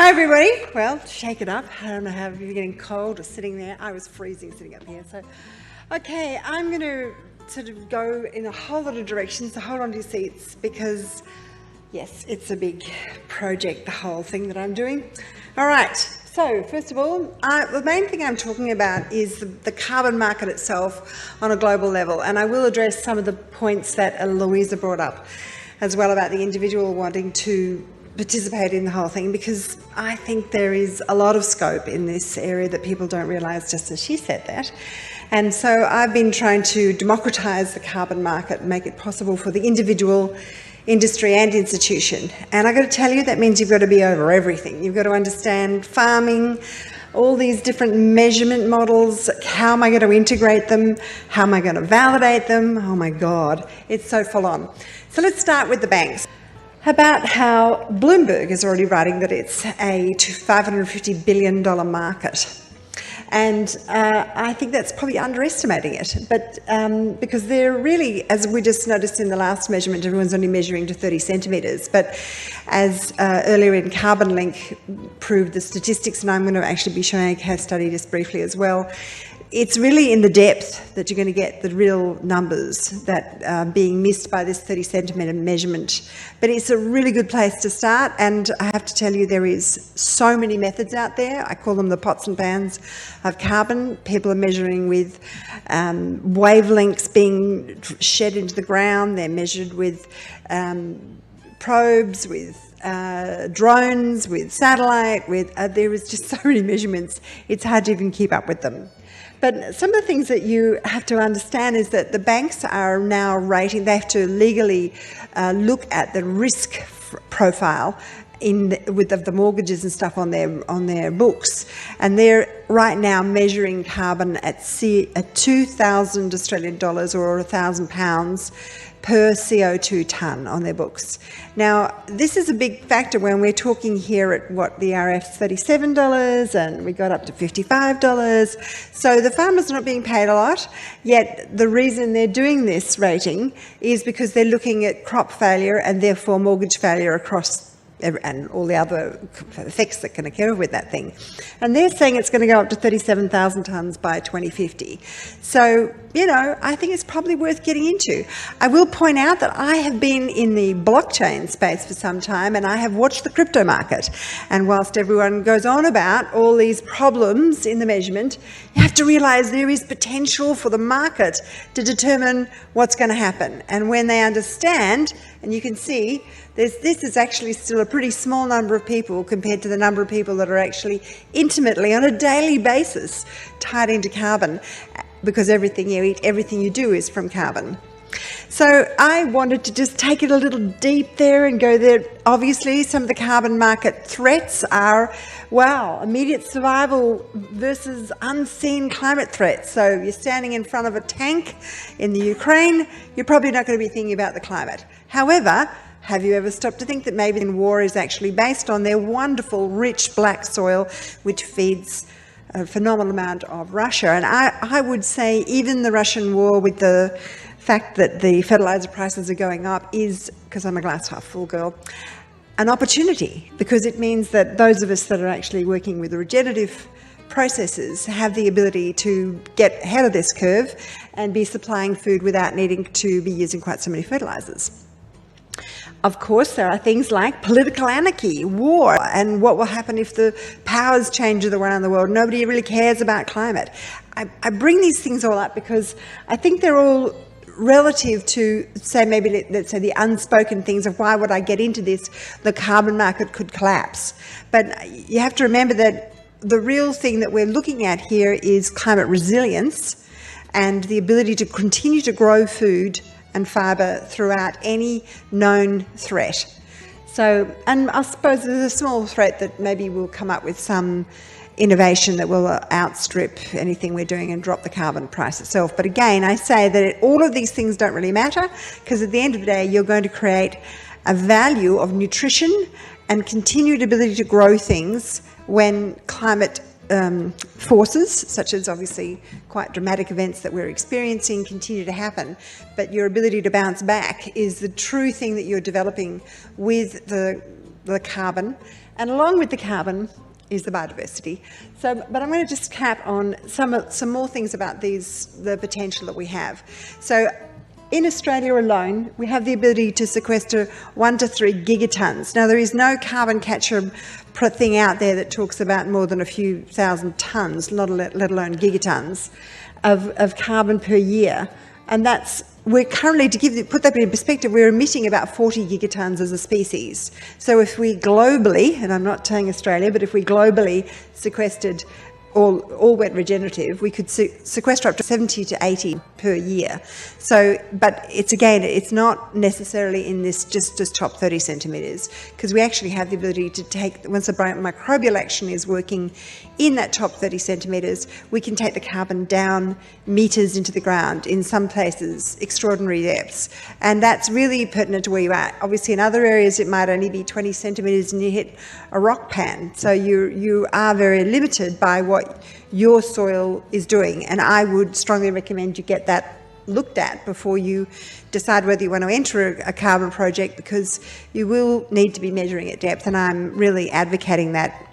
Hi everybody. Well, shake it up. I don't know how you're getting cold or sitting there. I was freezing sitting up here. So, okay, I'm going to sort of go in a whole lot of directions, so hold on to your seats because, yes, it's a big project, the whole thing that I'm doing. All right, so first of all, the main thing I'm talking about is the carbon market itself on a global level, and I will address some of the points that Louisa brought up as well about the individual wanting to participate in the whole thing, because I think there is a lot of scope in this area that people don't realise, just as she said that. And so I've been trying to democratise the carbon market and make it possible for the individual, industry and institution. And I've got to tell you, that means you've got to be over everything. You've got to understand farming, all these different measurement models. How am I going to integrate them? How am I going to validate them? Oh my God, it's so full on. So let's start with the banks. About how Bloomberg is already writing that it's a $550 billion market. And I think that's probably underestimating it, but because they're really, as we just noticed in the last measurement, everyone's only measuring to 30 centimetres, but as earlier in Carbon Link proved the statistics, and I'm going to actually be showing a case study just briefly as well, it's really in the depth that you're going to get the real numbers that are being missed by this 30 centimetre measurement. But it's a really good place to start, and I have to tell you, there is so many methods out there. I call them the pots and pans of carbon. People are measuring with wavelengths being shed into the ground. They're measured with probes, with drones, with satellite, with there is just so many measurements, it's hard to even keep up with them. But some of the things that you have to understand is that the banks are now rating, they have to legally look at the risk profile of the mortgages and stuff on their books, and they're right now measuring carbon at 2,000 Australian dollars or £1,000 per CO2 tonne on their books. Now, this is a big factor when we're talking here at what the RF's $37 and we got up to $55. So the farmers are not being paid a lot, yet the reason they're doing this rating is because they're looking at crop failure and therefore mortgage failure across and all the other effects that can occur with that thing. And they're saying it's going to go up to 37,000 tonnes by 2050. So, you know, I think it's probably worth getting into. I will point out that I have been in the blockchain space for some time, and I have watched the crypto market. And whilst everyone goes on about all these problems in the measurement, you have to realise there is potential for the market to determine what's going to happen. And when they understand, and you can see, this is actually still a pretty small number of people compared to the number of people that are actually intimately, on a daily basis, tied into carbon, because everything you eat, everything you do is from carbon. So I wanted to just take it a little deep there and go there. Obviously, some of the carbon market threats are, wow, immediate survival versus unseen climate threats. So you're standing in front of a tank in the Ukraine, you're probably not going to be thinking about the climate. However, have you ever stopped to think that maybe the war is actually based on their wonderful, rich black soil, which feeds a phenomenal amount of Russia? And I would say even the Russian war, with the fact that the fertiliser prices are going up, is, because I'm a glass half full girl, an opportunity, because it means that those of us that are actually working with the regenerative processes have the ability to get ahead of this curve and be supplying food without needing to be using quite so many fertilisers. Of course, there are things like political anarchy, war, and what will happen if the powers change around the world. Nobody really cares about climate. I bring these things all up because I think they're all relative to, say, maybe let's say the unspoken things of why would I get into this, the carbon market could collapse. But you have to remember that the real thing that we're looking at here is climate resilience and the ability to continue to grow food and fibre throughout any known threat. So, and I suppose there's a small threat that maybe we'll come up with some innovation that will outstrip anything we're doing and drop the carbon price itself. But again, I say that all of these things don't really matter, because at the end of the day, you're going to create a value of nutrition and continued ability to grow things when climate forces, such as obviously quite dramatic events that we're experiencing, continue to happen. But your ability to bounce back is the true thing that you're developing with the the carbon, and along with the carbon is the biodiversity. So, but I'm going to just cap on some more things about the potential that we have. So, in Australia alone, we have the ability to sequester 1 to 3 gigatons. Now, there is no carbon capture thing out there that talks about more than a few thousand tons, let alone gigatons, of carbon per year. And we're currently, put that in perspective, we're emitting about 40 gigatons as a species. So if we globally, and I'm not saying Australia, but if we globally sequestered all wet regenerative, we could sequester up to 70 to 80 per year. So, but it's not necessarily in this just top 30 centimetres, because we actually have the ability to take, once the microbial action is working in that top 30 centimetres, we can take the carbon down metres into the ground, in some places extraordinary depths. And that's really pertinent to where you are. Obviously in other areas it might only be 20 centimetres and you hit a rock pan. So you are very limited by what your soil is doing. And I would strongly recommend you get that looked at before you decide whether you want to enter a carbon project, because you will need to be measuring at depth, and I'm really advocating that.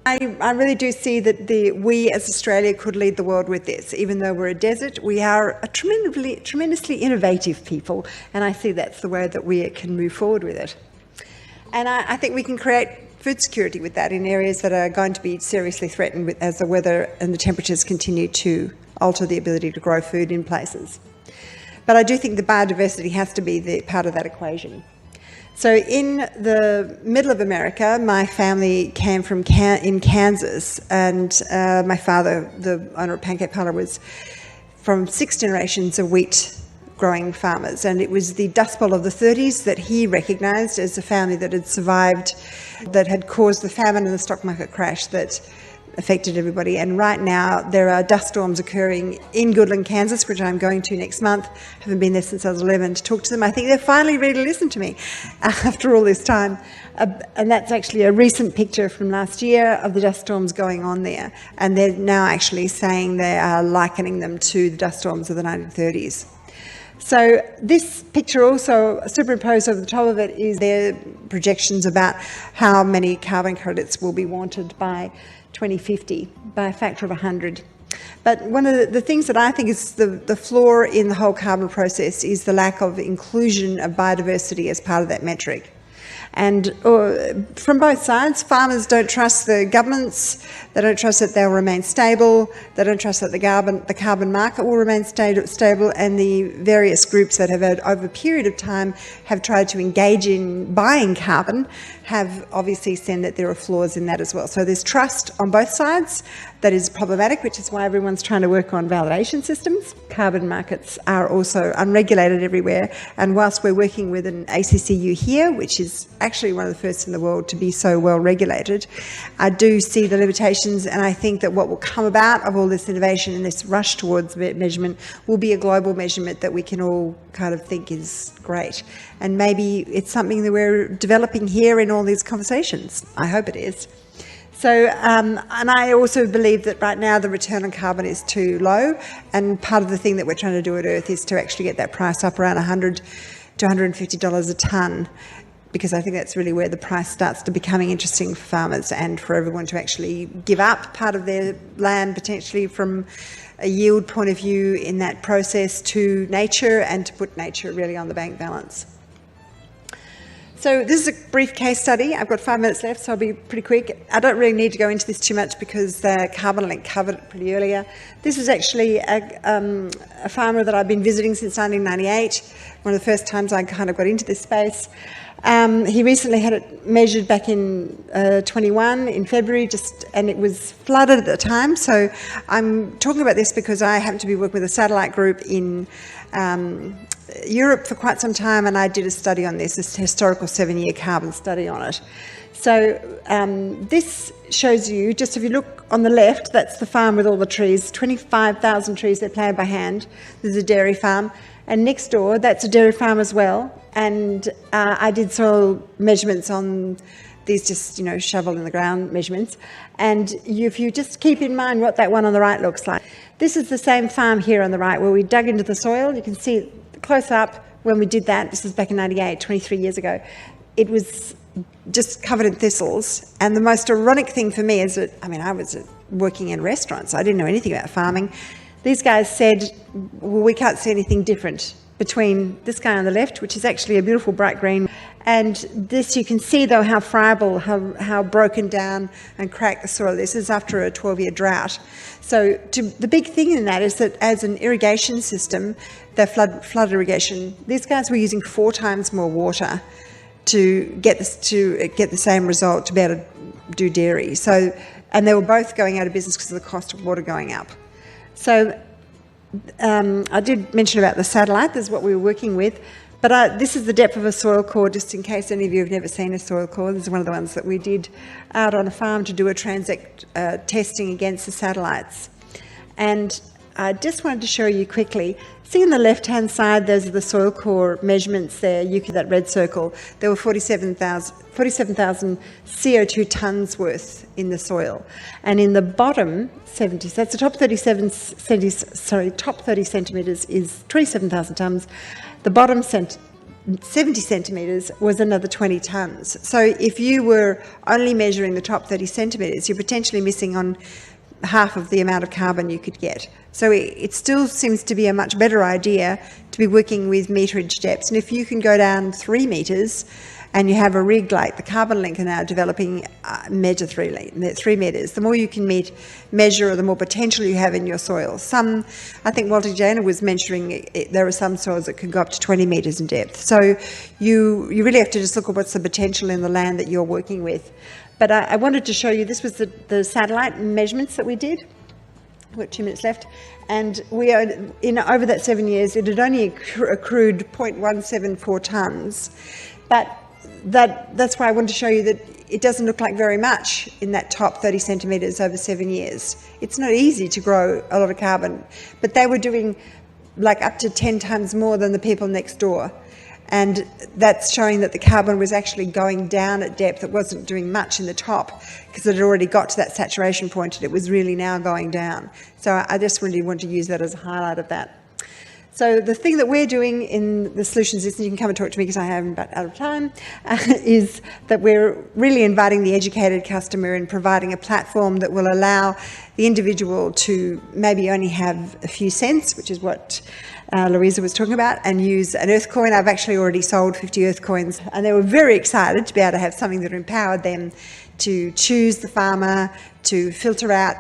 I really do see that we as Australia could lead the world with this. Even though we're a desert, we are a tremendously innovative people, and I see that's the way that we can move forward with it. And I think we can create food security with that in areas that are going to be seriously threatened as the weather and the temperatures continue to alter the ability to grow food in places. But I do think the biodiversity has to be the part of that equation. So in the middle of America, my family came from in Kansas, and my father, the owner of Pancake Parlour, was from 6 generations of wheat growing farmers, and it was the Dust Bowl of the 30s that he recognised as a family that had survived, that had caused the famine and the stock market crash that affected everybody. And right now there are dust storms occurring in Goodland, Kansas, which I'm going to next month. Haven't been there since I was 11 to talk to them. I think they're finally ready to listen to me after all this time. And that's actually a recent picture from last year of the dust storms going on there. And they're now actually saying they are likening them to the dust storms of the 1930s. So this picture also, superimposed over the top of it, is their projections about how many carbon credits will be wanted by 2050, by a factor of 100. But one of the things that I think is the flaw in the whole carbon process is the lack of inclusion of biodiversity as part of that metric. And from both sides, farmers don't trust the governments, they don't trust that they'll remain stable, they don't trust that the carbon market will remain stable, and the various groups that have over a period of time have tried to engage in buying carbon have obviously seen that there are flaws in that as well. So there's trust on both sides that is problematic, which is why everyone's trying to work on validation systems. Carbon markets are also unregulated everywhere, and whilst we're working with an ACCU here, which is actually one of the first in the world to be so well regulated, I do see the limitations, and I think that what will come about of all this innovation and this rush towards measurement will be a global measurement that we can all kind of think is great. And maybe it's something that we're developing here in all these conversations. I hope it is. So, and I also believe that right now the return on carbon is too low, and part of the thing that we're trying to do at Urth is to actually get that price up around $100 to $150 a tonne, because I think that's really where the price starts to becoming interesting for farmers and for everyone to actually give up part of their land potentially from a yield point of view in that process to nature, and to put nature really on the bank balance. So this is a brief case study. I've got 5 minutes left, so I'll be pretty quick. I don't really need to go into this too much because Carbon Link covered it pretty earlier. This is actually a farmer that I've been visiting since 1998, one of the first times I kind of got into this space. He recently had it measured back in 21 in February, and it was flooded at the time. So I'm talking about this because I happen to be working with a satellite group in Europe for quite some time, and I did a study on this historical 7-year carbon study on it. So this shows you, just if you look on the left, that's the farm with all the trees, 25,000 trees they planted by hand. There's a dairy farm. And next door, that's a dairy farm as well. And I did soil measurements on these, just, shovel in the ground measurements. And if you just keep in mind what that one on the right looks like. This is the same farm here on the right where we dug into the soil. You can see it close up when we did that. This was back in 98, 23 years ago. It was just covered in thistles. And the most ironic thing for me is that, I mean, I was working in restaurants. I didn't know anything about farming. These guys said, well, we can't see anything different between this guy on the left, which is actually a beautiful bright green, and this. You can see, though, how friable, how broken down and cracked the soil is. This is after a 12-year drought. So the big thing in that is that as an irrigation system, the flood irrigation, these guys were using 4 times more water to get the same result, to be able to do dairy. So, and they were both going out of business because of the cost of water going up. So I did mention about the satellite. This is what we were working with. But this is the depth of a soil core, just in case any of you have never seen a soil core. This is one of the ones that we did out on a farm to do a transect testing against the satellites. And I just wanted to show you quickly. See on the left-hand side, those are the soil core measurements there. You see that red circle. There were 47,000 CO2 tonnes worth in the soil. And in the bottom 70, so that's the top 30 centimetres is 27,000 tonnes. The bottom 70 centimetres was another 20 tonnes. So if you were only measuring the top 30 centimetres, you're potentially missing on half of the amount of carbon you could get. So it still seems to be a much better idea to be working with meterage depths. And if you can go down 3 metres and you have a rig like the Carbon Link are now developing, measure 3 metres, the more you can measure, the more potential you have in your soil. I think Walter Jana was mentioning there are some soils that can go up to 20 metres in depth. So you really have to just look at what's the potential in the land that you're working with. But I wanted to show you, this was the satellite measurements that we did. We've got 2 minutes left. And we are, over that 7 years, it had only accrued 0.174 tonnes. But that's why I wanted to show you that it doesn't look like very much in that top 30 centimetres over 7 years. It's not easy to grow a lot of carbon. But they were doing like up to 10 times more than the people next door. And that's showing that the carbon was actually going down at depth. It wasn't doing much in the top because it had already got to that saturation point and it was really now going down. So I just really want to use that as a highlight of that. So the thing that we're doing in the solutions is, and you can come and talk to me because I am about out of time, is that we're really inviting the educated customer and providing a platform that will allow the individual to maybe only have a few cents, which is what Louisa was talking about, and use an Urth coin. I've actually already sold 50 Urth coins, and they were very excited to be able to have something that empowered them to choose the farmer, to filter out,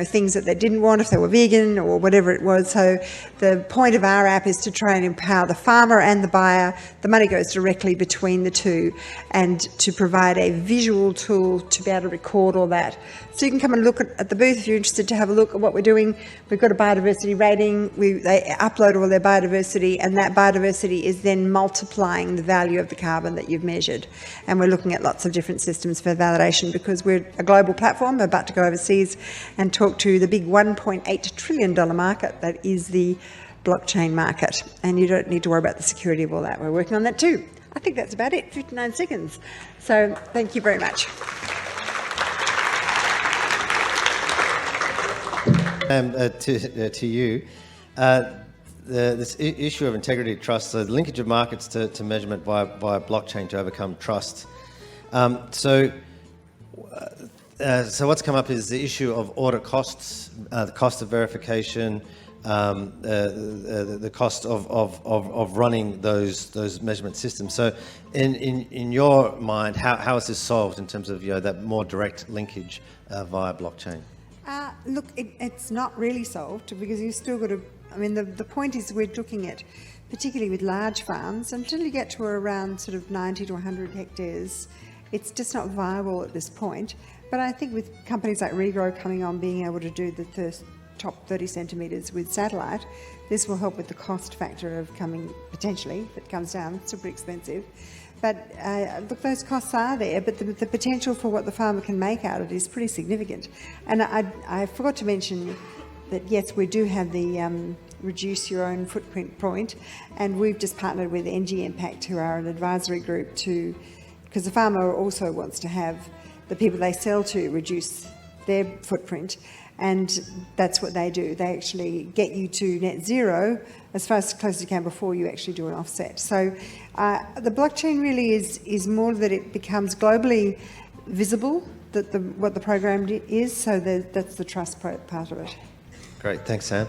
things that they didn't want if they were vegan or whatever it was. So the point of our app is to try and empower the farmer and the buyer. The money goes directly between the two, and to provide a visual tool to be able to record all that. So you can come and look at the booth if you're interested to have a look at what we're doing. We've got a biodiversity rating. They upload all their biodiversity, and that biodiversity is then multiplying the value of the carbon that you've measured. And we're looking at lots of different systems for validation because we're a global platform. We're about to go overseas and talk to the big $1.8 trillion market that is the blockchain market. And you don't need to worry about the security of all that. We're working on that too. I think that's about it, 59 seconds. So thank you very much. To you, this issue of integrity, trust, so the linkage of markets to measurement via blockchain to overcome trust. So what's come up is the issue of audit costs, the cost of verification, the cost of running those measurement systems. So in your mind, how is this solved in terms of that more direct linkage via blockchain? Look, it's not really solved because you've still got to, the point is we're looking at, particularly with large farms, until you get to around sort of 90 to 100 hectares, it's just not viable at this point. But I think with companies like Regrow coming on, being able to do the top 30 centimetres with satellite, this will help with the cost factor of coming, potentially, if it comes down. It's super expensive. But look, those costs are there, but the potential for what the farmer can make out of it is pretty significant. And I forgot to mention that, yes, we do have the reduce your own footprint point, and we've just partnered with NG Impact, who are an advisory group because the farmer also wants to have the people they sell to reduce their footprint. And that's what they do. They actually get you to net zero as far as close as you can before you actually do an offset. So the blockchain really is more that it becomes globally visible, that what the program is, so that's the trust part of it. Great, thanks, Sam.